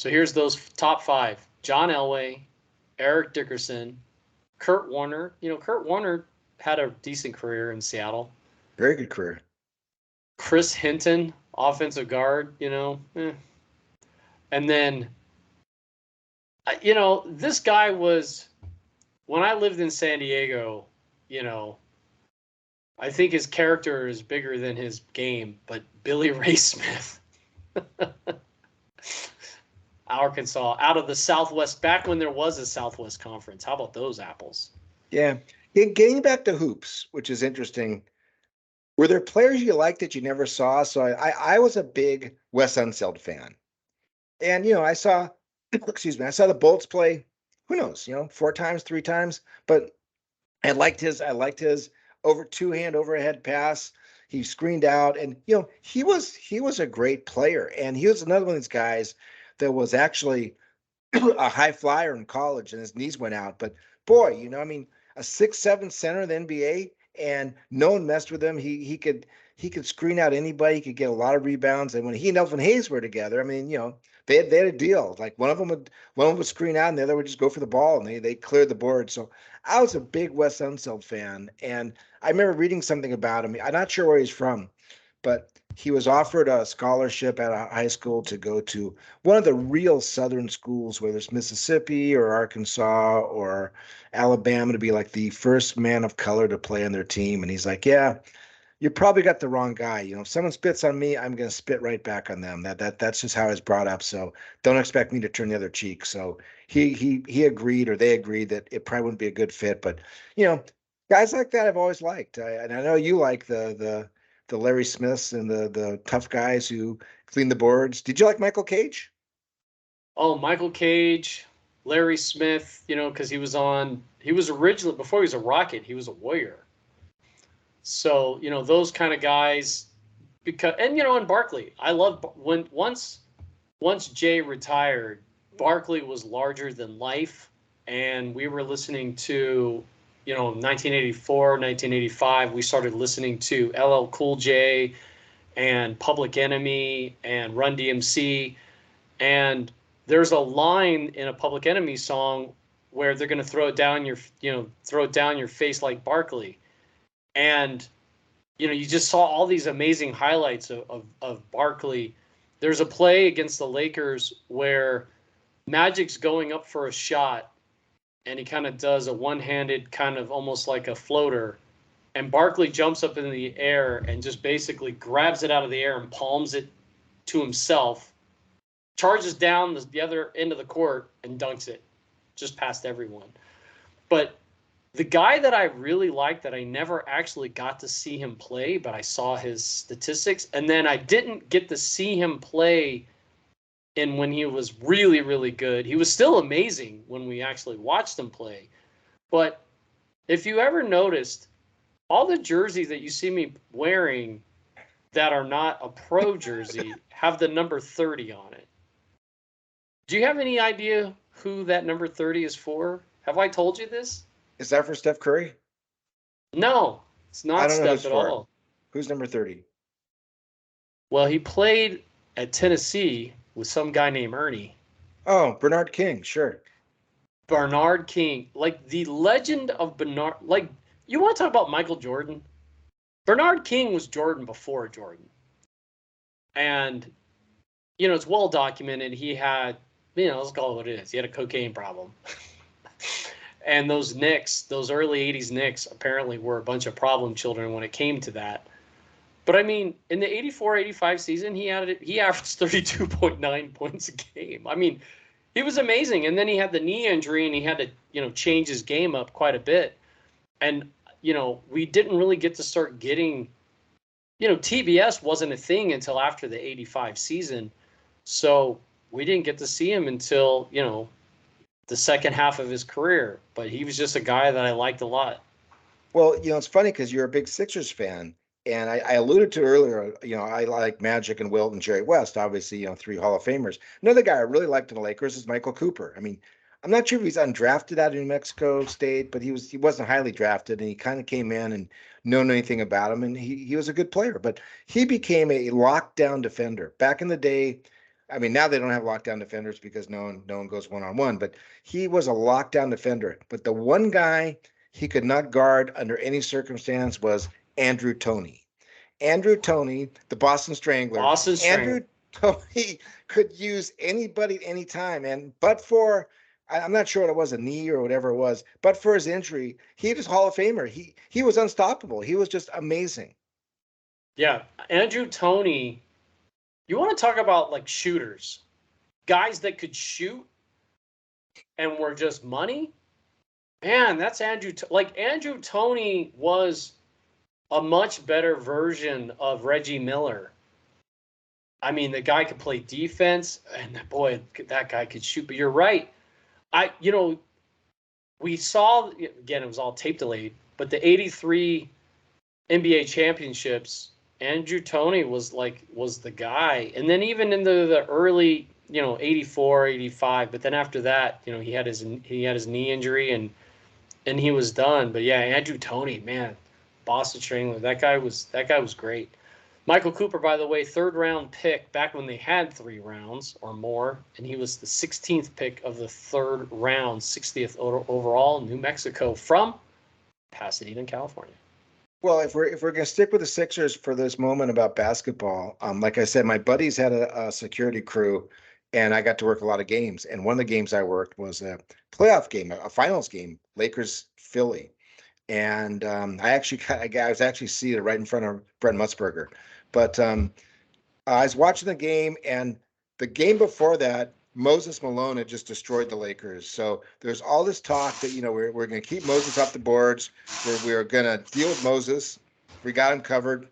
So here's those top five: John Elway, Eric Dickerson, Kurt Warner. Kurt Warner had a decent career in Seattle. Very good career. Chris Hinton, offensive guard. And then, this guy was, when I lived in San Diego, you know, I think his character is bigger than his game, but Billy Ray Smith, Arkansas, out of the Southwest, back when there was a Southwest Conference. How about those apples? Yeah. Getting back to hoops, which is interesting. Were there players you liked that you never saw? So I was a big Wes Unseld fan. And, I saw, excuse me, I saw the Bolts play, who knows, 4 times, 3 times, but I liked his over two-hand overhead pass. He screened out, and he was a great player, and he was another one of these guys that was actually a high flyer in college, and his knees went out. But boy, I mean, a 6'7" center in the NBA, and no one messed with him. He could screen out anybody. He could get a lot of rebounds. And when he and Elvin Hayes were together, I mean, they had a deal. Like one of them would screen out, and the other would just go for the ball, and they cleared the board. So I was a big Wes Unseld fan, and I remember reading something about him. I'm not sure where he's from, but he was offered a scholarship at a high school to go to one of the real Southern schools, whether it's Mississippi or Arkansas or Alabama, to be like the first man of color to play on their team. And he's like, yeah, you probably got the wrong guy. If someone spits on me, I'm going to spit right back on them. That's just how I was brought up. So don't expect me to turn the other cheek. So he agreed, or they agreed, that it probably wouldn't be a good fit. But guys like that I've always liked. And I know you like the Larry Smiths and the tough guys who clean the boards. Did you like Michael Cage? Oh, Michael Cage, Larry Smith, because he was originally, before he was a Rocket, he was a Warrior. So, those kind of guys, and Barkley. I love when once Jay retired, Barkley was larger than life, and we were listening to, 1984, 1985, we started listening to LL Cool J and Public Enemy and Run DMC, and there's a line in a Public Enemy song where they're going to throw it down your face like Barkley. And you just saw all these amazing highlights of Barkley. There's a play against the Lakers where Magic's going up for a shot, and he kind of does a one-handed, kind of almost like a floater, and Barkley jumps up in the air and just basically grabs it out of the air and palms it to himself, charges down the other end of the court, and dunks it just past everyone. But the guy that I really liked, that I never actually got to see him play, but I saw his statistics, and then I didn't get to see him play in when he was really, really good. He was still amazing when we actually watched him play. But if you ever noticed, all the jerseys that you see me wearing that are not a pro jersey have the number 30 on it. Do you have any idea who that number 30 is for? Have I told you this? Is that for Steph Curry? No, it's I not don't know who's Steph at for. all. Who's number 30? Well, he played at Tennessee with some guy named Ernie. Oh, Bernard King, sure. Bernard King, like the legend of Bernard. Like, you want to talk about Michael Jordan? Bernard King was Jordan before Jordan. And, it's well documented. He had, let's call it what it is. He had a cocaine problem. And those Knicks, those early 80s Knicks, apparently were a bunch of problem children when it came to that. But I mean, in the 84-85 season, he averaged 32.9 points a game. I mean, he was amazing. And then he had the knee injury, and he had to, change his game up quite a bit. And, we didn't really get to start getting, TBS wasn't a thing until after the 85 season. So we didn't get to see him until, the second half of his career. But he was just a guy that I liked a lot. Well, it's funny because you're a big Sixers fan. And I alluded to earlier, I like Magic and Wilt and Jerry West, obviously, 3 Hall of Famers. Another guy I really liked in the Lakers is Michael Cooper. I mean, I'm not sure if he's undrafted out of New Mexico State, but he wasn't highly drafted, and he kind of came in and known anything about him, and he was a good player. But he became a lockdown defender. Back in the day, I mean, now they don't have lockdown defenders because no one goes one-on-one, but he was a lockdown defender. But the one guy he could not guard under any circumstance was Andrew Toney. Andrew Toney, the Boston Strangler. Boston Strangler. Andrew Toney could use anybody at any time. And but for, I'm not sure what it was, a knee or whatever it was, but for his injury, he was Hall of Famer. He was unstoppable. He was just amazing. Yeah, Andrew Toney. You want to talk about like shooters, guys that could shoot and were just money? Man, that's Andrew. Like Andrew Toney was a much better version of Reggie Miller. I mean, the guy could play defense, and boy, that guy could shoot. But you're right. We saw again. It was all tape delayed, but the '83 NBA championships, Andrew Toney was the guy. And then even in the early, 84, 85, but then after that, he had his knee injury and he was done. But yeah, Andrew Toney, man, Boston Strangler, that guy was great. Michael Cooper, by the way, 3rd round pick back when they had 3 rounds or more, and he was the 16th pick of the 3rd round, 60th overall, New Mexico, from Pasadena, California. Well, if we're gonna stick with the Sixers for this moment about basketball, like I said, my buddies had a security crew, and I got to work a lot of games. And one of the games I worked was a playoff game, a finals game, Lakers Philly, and I was actually seated right in front of Brent Musburger, but I was watching the game, and the game before that, Moses Malone had just destroyed the Lakers. So there's all this talk that we're going to keep Moses off the boards. We're going to deal with Moses. We got him covered.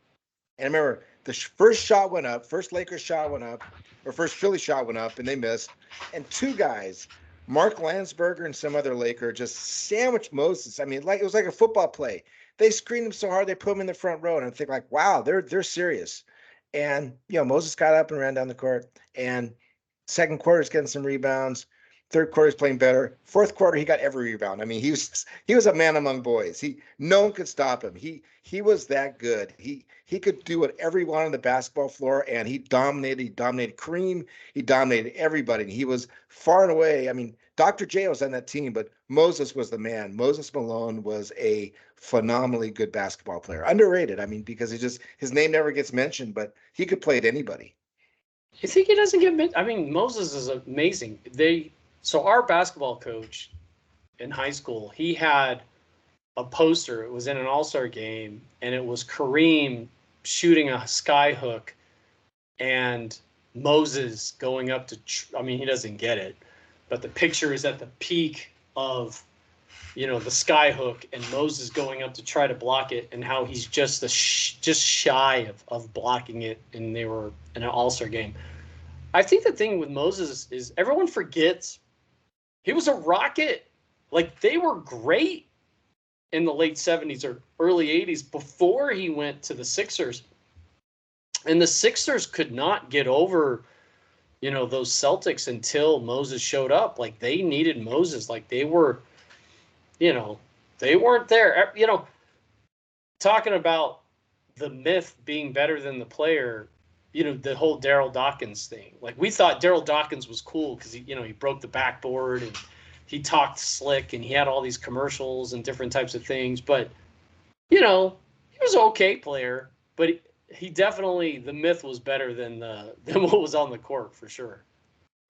And I remember the first shot went up, first Lakers shot went up, or first Philly shot went up, and they missed. And 2 guys, Mark Landsberger and some other Laker, just sandwiched Moses. I mean, it was like a football play. They screened him so hard they put him in the front row, and I think like, wow, they're serious. And Moses got up and ran down the court. And second quarter is getting some rebounds. Third quarter is playing better. Fourth quarter, he got every rebound. I mean, he was a man among boys. No one could stop him. He was that good. He could do whatever he wanted on the basketball floor, and he dominated. He dominated Kareem. He dominated everybody. And he was far and away. I mean, Dr. J was on that team, but Moses was the man. Moses Malone was a phenomenally good basketball player. Underrated. I mean, because his name never gets mentioned, but he could play at anybody. You think he doesn't get? I mean, Moses is amazing. So our basketball coach in high school, he had a poster. It was in an All-Star game, and it was Kareem shooting a sky hook, and Moses going up to. I mean, he doesn't get it, but the picture is at the peak of, the sky hook, and Moses going up to try to block it, and how he's just shy of blocking it, and they were in an All-Star game. I think the thing with Moses is everyone forgets he was a Rocket. Like, they were great in the late 70s or early 80s before he went to the Sixers. And the Sixers could not get over, those Celtics until Moses showed up. Like, they needed Moses. Like, they were, they weren't there. Talking about the myth being better than the player, the whole Daryl Dawkins thing. Like, we thought Daryl Dawkins was cool because he broke the backboard and he talked slick and he had all these commercials and different types of things. But, he was an okay player. But he definitely, the myth was better than what was on the court for sure.